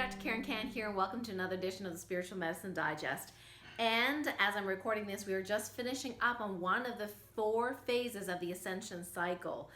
Dr. Karen Can here, and welcome to another edition of the Spiritual Medicine Digest. And as I'm recording this, we are just finishing up on one of the 4 phases of the Ascension cycle.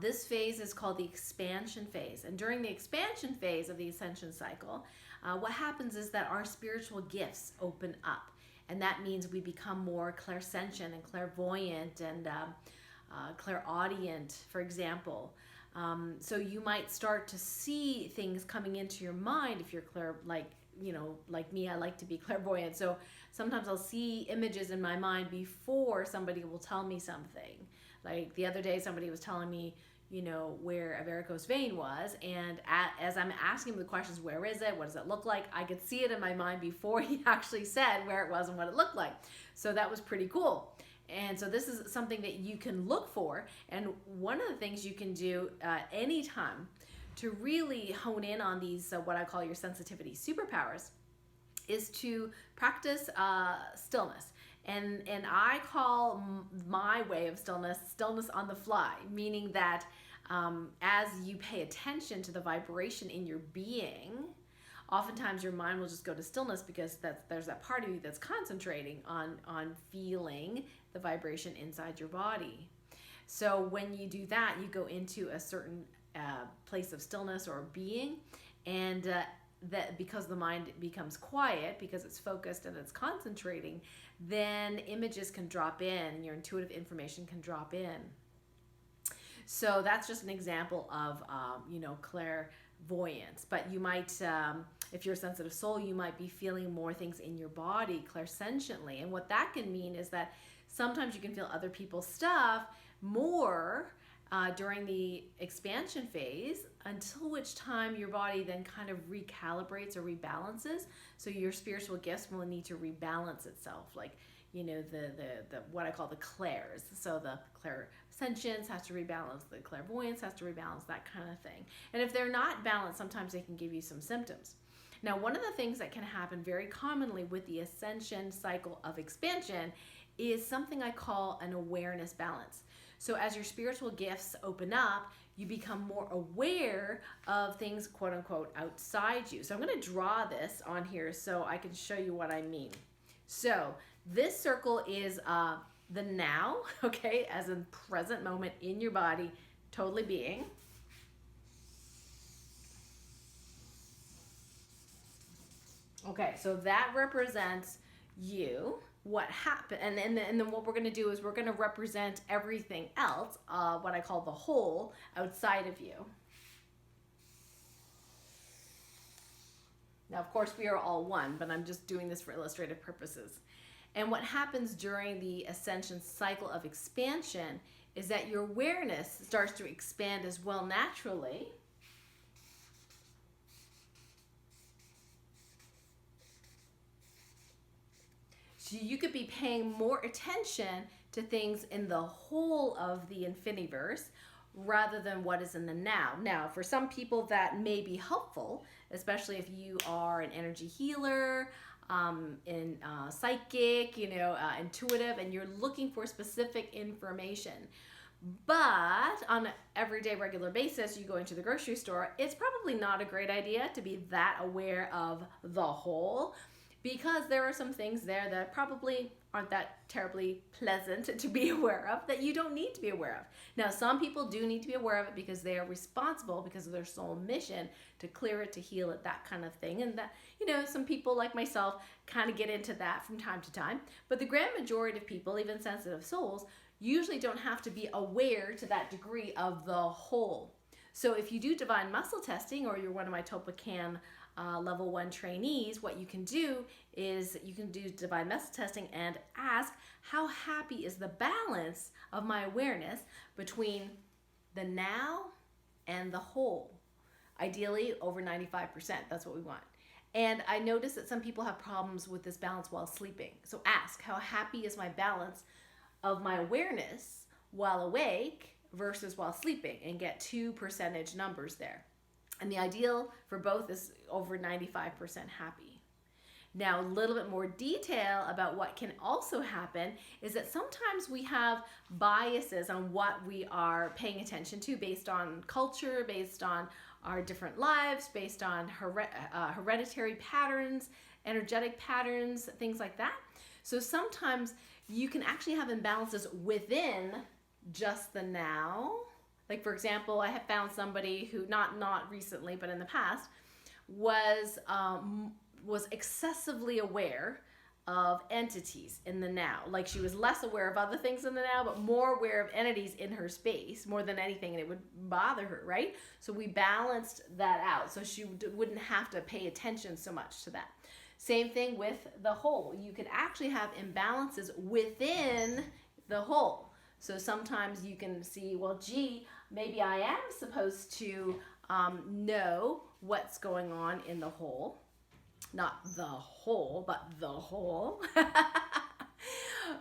This phase is called the expansion phase. And during the expansion phase of the Ascension cycle, what happens is that our spiritual gifts open up. And that means we become more clairsentient and clairvoyant and clairaudient, for example. So you might start to see things coming into your mind if you're like me, I like to be clairvoyant. So sometimes I'll see images in my mind before somebody will tell me something. Like the other day, somebody was telling me, where a varicose vein was. And as I'm asking him the questions, where is it? What does it look like? I could see it in my mind before he actually said where it was and what it looked like. So that was pretty cool. And so this is something that you can look for. And one of the things you can do anytime to really hone in on these, what I call your sensitivity superpowers, is to practice stillness. And I call my way of stillness on the fly, meaning that as you pay attention to the vibration in your being, oftentimes your mind will just go to stillness because there's that part of you that's concentrating on feeling the vibration inside your body. So when you do that, you go into a certain place of stillness or being, and that because the mind becomes quiet, because it's focused and it's concentrating, then images can drop in and your intuitive information can drop in. So that's just an example of clairvoyance. But you might, if you're a sensitive soul, you might be feeling more things in your body clairsentiently. And what that can mean is that sometimes you can feel other people's stuff more during the expansion phase, until which time your body then kind of recalibrates or rebalances. So your spiritual gifts will need to rebalance itself, like the what I call the clairs. So the clairsentience has to rebalance, the clairvoyance has to rebalance, that kind of thing. And if they're not balanced, sometimes they can give you some symptoms. Now, one of the things that can happen very commonly with the Ascension cycle of expansion is something I call an awareness balance. So as your spiritual gifts open up, you become more aware of things, quote unquote, outside you. So I'm going to draw this on here so I can show you what I mean. So this circle is the now, okay, as in present moment in your body, totally being. Okay, so that represents you. What happened, and then what we're going to do is we're going to represent everything else, what I call the whole, outside of you. Now, of course, we are all one, but I'm just doing this for illustrative purposes. And what happens during the Ascension cycle of expansion is that your awareness starts to expand as well naturally. You could be paying more attention to things in the whole of the infiniverse rather than what is in the now. Now, for some people that may be helpful, especially if you are an energy healer, psychic, intuitive, and you're looking for specific information. But on an everyday regular basis, you go into the grocery store, it's probably not a great idea to be that aware of the whole, because there are some things there that probably aren't that terribly pleasant to be aware of, that you don't need to be aware of. Now, some people do need to be aware of it because they are responsible, because of their soul mission, to clear it, to heal it, that kind of thing. And that, some people like myself kind of get into that from time to time. But the grand majority of people, even sensitive souls, usually don't have to be aware to that degree of the whole. So if you do divine muscle testing, or you're one of my TOLPAKAN level 1 trainees, what you can do is you can do divine muscle testing and ask, how happy is the balance of my awareness between the now and the whole? Ideally over 95%, that's what we want. And I notice that some people have problems with this balance while sleeping. So ask, how happy is my balance of my awareness while awake versus while sleeping, and get 2 percentage numbers there. And the ideal for both is over 95% happy. Now, a little bit more detail about what can also happen is that sometimes we have biases on what we are paying attention to based on culture, based on our different lives, based on hereditary patterns, energetic patterns, things like that. So sometimes you can actually have imbalances within just the now. Like, for example, I have found somebody who, not recently, but in the past, was excessively aware of entities in the now. Like, she was less aware of other things in the now, but more aware of entities in her space more than anything, and it would bother her, right? So we balanced that out so she wouldn't have to pay attention so much to that. Same thing with the whole. You can actually have imbalances within the whole. So sometimes you can see, well, gee, maybe I am supposed to know what's going on in the whole. Not the whole, but the whole.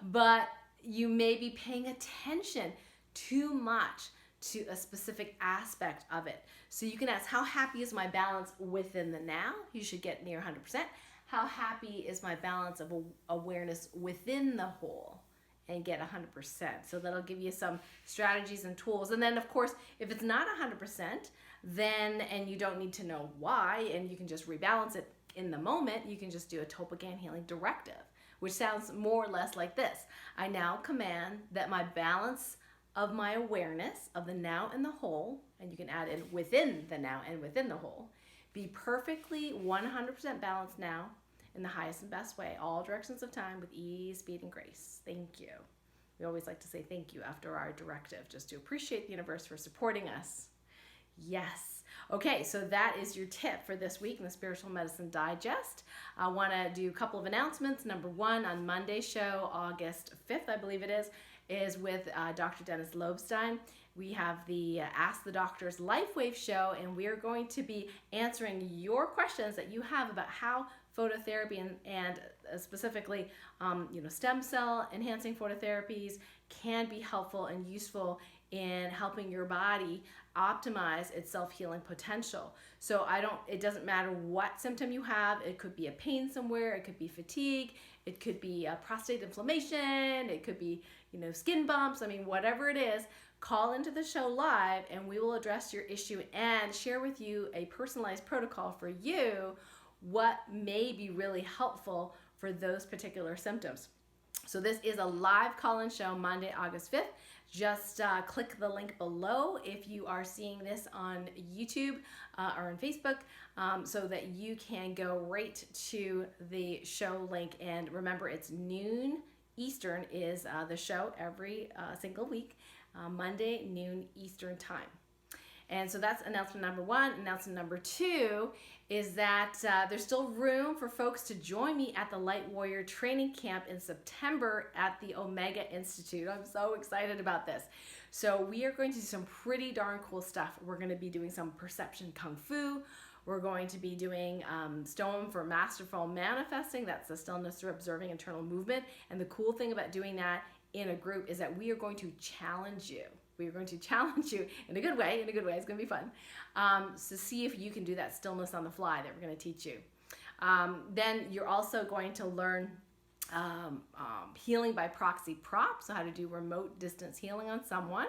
But you may be paying attention too much to a specific aspect of it. So you can ask, how happy is my balance within the now? You should get near 100%. How happy is my balance of awareness within the whole? And get 100%. So that'll give you some strategies and tools. And then, of course, if it's not 100%, then, and you don't need to know why, and you can just rebalance it in the moment, you can just do a TOLPAKAN Healing Directive, which sounds more or less like this. I now command that my balance of my awareness of the now and the whole, and you can add in within the now and within the whole, be perfectly 100% balanced now, in the highest and best way, all directions of time, with ease, speed, and grace. Thank you. We always like to say thank you after our directive, just to appreciate the universe for supporting us. Yes. Okay, so that is your tip for this week in the Spiritual Medicine Digest. I want to do a couple of announcements. Number one, on Monday's show, August 5th, I believe it is with Dr. Dennis Lobstein. We have the Ask the Doctors LifeWave show, and we are going to be answering your questions that you have about how phototherapy and specifically, stem cell enhancing phototherapies can be helpful and useful in helping your body optimize its self-healing potential. So it doesn't matter what symptom you have. It could be a pain somewhere. It could be fatigue. It could be prostate inflammation. It could be, skin bumps. I mean, whatever it is, call into the show live and we will address your issue and share with you a personalized protocol for you, what may be really helpful for those particular symptoms. So this is a live call-in show Monday, August 5th. Just click the link below if you are seeing this on YouTube or on Facebook, so that you can go right to the show link. And remember, it's noon Eastern is the show every single week, Monday, noon Eastern time. And so that's announcement number one. Announcement number two is that there's still room for folks to join me at the Light Warrior Training Camp in September at the Omega Institute. I'm so excited about this. So we are going to do some pretty darn cool stuff. We're going to be doing some perception kung fu. We're going to be doing stone for masterful manifesting. That's the stillness through observing internal movement. And the cool thing about doing that in a group is that we are going to challenge you. We are going to challenge you in a good way. It's going to be fun. So see if you can do that stillness on the fly that we're going to teach you. Then you're also going to learn healing by proxy prop, so how to do remote distance healing on someone.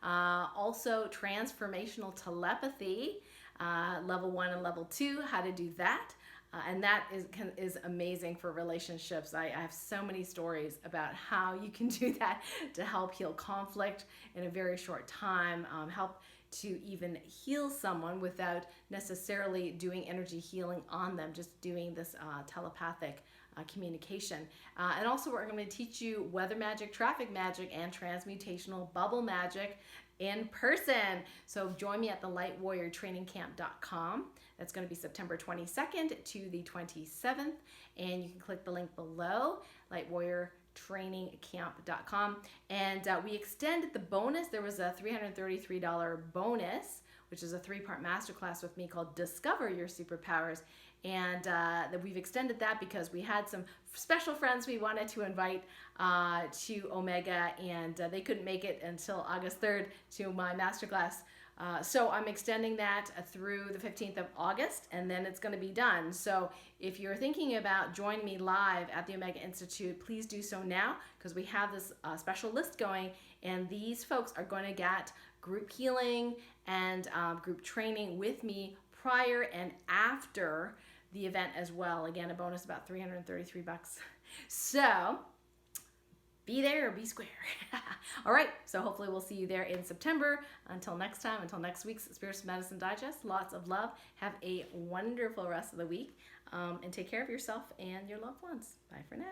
Also transformational telepathy, level 1 and level 2, how to do that. And that is amazing for relationships. I have so many stories about how you can do that to help heal conflict in a very short time, help to even heal someone without necessarily doing energy healing on them, just doing this telepathic communication. And also we're going to teach you weather magic, traffic magic, and transmutational bubble magic in person. So join me at the lightwarriortrainingcamp.com. That's going to be September 22nd to the 27th. And you can click the link below, lightwarriortrainingcamp.com. And we extended the bonus. There was a $333 bonus, which is a 3-part masterclass with me called Discover Your Superpowers. And that we've extended that because we had some special friends we wanted to invite to Omega, and they couldn't make it until August 3rd to my masterclass So I'm extending that through the 15th of August, and then it's going to be done. So if you're thinking about joining me live at the Omega Institute, please do so now, because we have this special list going, and these folks are going to get group healing and group training with me prior and after the event as well. Again, a bonus about $333. So be there or be square. All right, so hopefully we'll see you there in September. Until next time, until next week's Spiritual Medicine Digest, lots of love. Have a wonderful rest of the week, and take care of yourself and your loved ones. Bye for now.